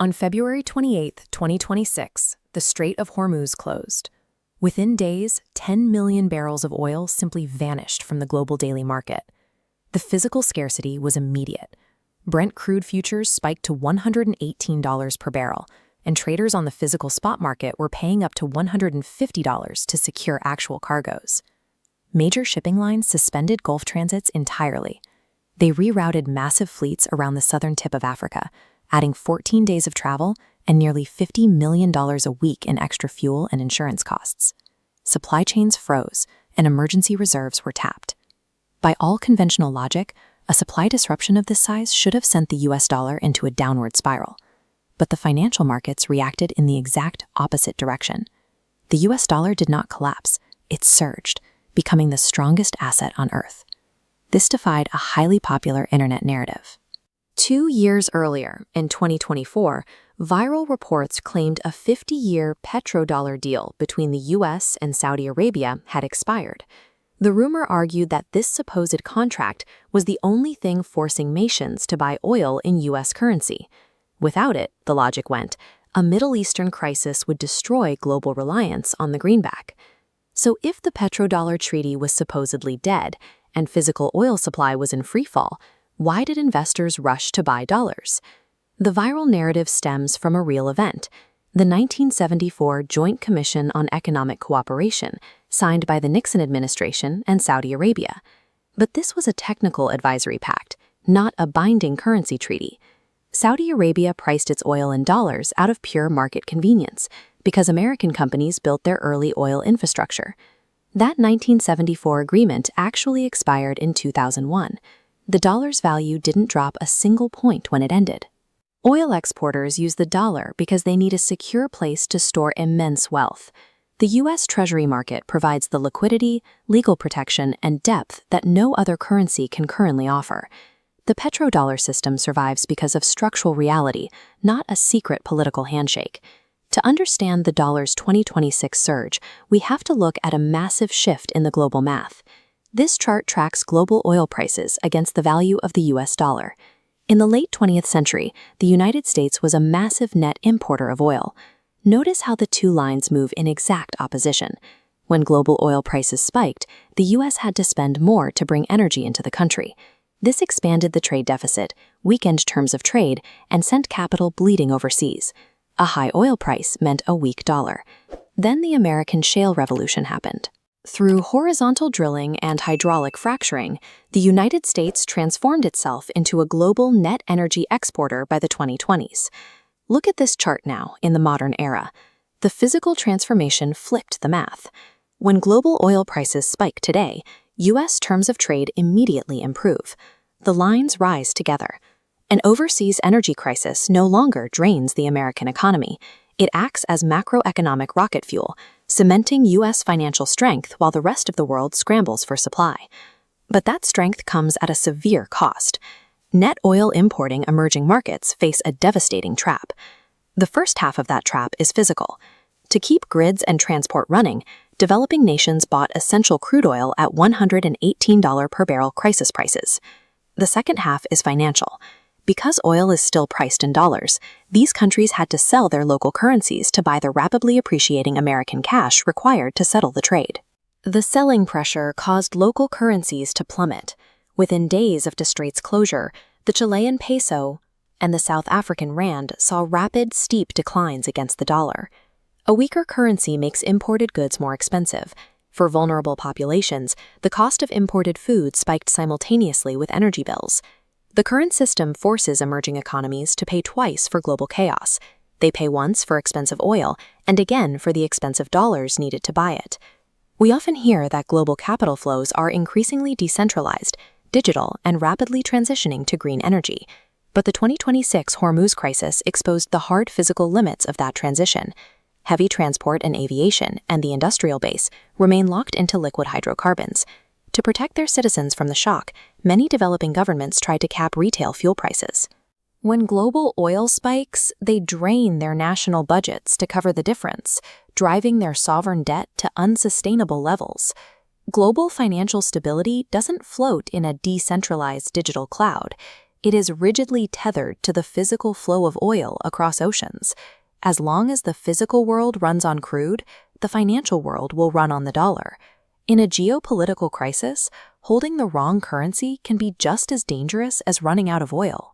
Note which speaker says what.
Speaker 1: On February 28, 2026, the Strait of Hormuz closed. Within days, 10 million barrels of oil simply vanished from the global daily market. The physical scarcity was immediate. Brent crude futures spiked to $118 per barrel, and traders on the physical spot market were paying up to $150 to secure actual cargoes. Major shipping lines suspended Gulf transits entirely. They rerouted massive fleets around the southern tip of Africa, adding 14 days of travel and nearly $50 million a week in extra fuel and insurance costs. Supply chains froze, and emergency reserves were tapped. By all conventional logic, a supply disruption of this size should have sent the US dollar into a downward spiral. But the financial markets reacted in the exact opposite direction. The US dollar did not collapse, it surged, becoming the strongest asset on Earth. This defied a highly popular internet narrative. 2 years earlier, in 2024, viral reports claimed a 50-year petrodollar deal between the US and Saudi Arabia had expired. The rumor argued that this supposed contract was the only thing forcing nations to buy oil in US currency. Without it, the logic went, a Middle Eastern crisis would destroy global reliance on the greenback. So if the petrodollar treaty was supposedly dead and physical oil supply was in freefall, why did investors rush to buy dollars? The viral narrative stems from a real event, the 1974 Joint Commission on Economic Cooperation, signed by the Nixon administration and Saudi Arabia. But this was a technical advisory pact, not a binding currency treaty. Saudi Arabia priced its oil in dollars out of pure market convenience because American companies built their early oil infrastructure. That 1974 agreement actually expired in 2001. The dollar's value didn't drop a single point when it ended. Oil exporters use the dollar because they need a secure place to store immense wealth. The U.S. Treasury market provides the liquidity, legal protection, and depth that no other currency can currently offer. The petrodollar system survives because of structural reality, not a secret political handshake. To understand the dollar's 2026 surge, we have to look at a massive shift in the global math. This chart tracks global oil prices against the value of the US dollar. In the late 20th century, the United States was a massive net importer of oil. Notice how the two lines move in exact opposition. When global oil prices spiked, the US had to spend more to bring energy into the country. This expanded the trade deficit, weakened terms of trade, and sent capital bleeding overseas. A high oil price meant a weak dollar. Then the American shale revolution happened. Through horizontal drilling and hydraulic fracturing, the United States transformed itself into a global net energy exporter by the 2020s. Look at this chart now in the modern era. The physical transformation flipped the math. When global oil prices spike today, U.S. terms of trade immediately improve. The lines rise together. An overseas energy crisis no longer drains the American economy. It acts as macroeconomic rocket fuel, cementing U.S. financial strength while the rest of the world scrambles for supply. But that strength comes at a severe cost. Net oil importing emerging markets face a devastating trap. The first half of that trap is physical. To keep grids and transport running, developing nations bought essential crude oil at $118 per barrel crisis prices. The second half is financial. Because oil is still priced in dollars, these countries had to sell their local currencies to buy the rapidly appreciating American cash required to settle the trade. The selling pressure caused local currencies to plummet. Within days of the strait's closure, the Chilean peso and the South African rand saw rapid, steep declines against the dollar. A weaker currency makes imported goods more expensive. For vulnerable populations, the cost of imported food spiked simultaneously with energy bills. The current system forces emerging economies to pay twice for global chaos. They pay once for expensive oil and again for the expensive dollars needed to buy it. We often hear that global capital flows are increasingly decentralized, digital, and rapidly transitioning to green energy. But the 2026 Hormuz crisis exposed the hard physical limits of that transition. Heavy transport and aviation and the industrial base remain locked into liquid hydrocarbons. To protect their citizens from the shock, many developing governments tried to cap retail fuel prices. When global oil spikes, they drain their national budgets to cover the difference, driving their sovereign debt to unsustainable levels. Global financial stability doesn't float in a decentralized digital cloud. It is rigidly tethered to the physical flow of oil across oceans. As long as the physical world runs on crude, the financial world will run on the dollar. In a geopolitical crisis, holding the wrong currency can be just as dangerous as running out of oil.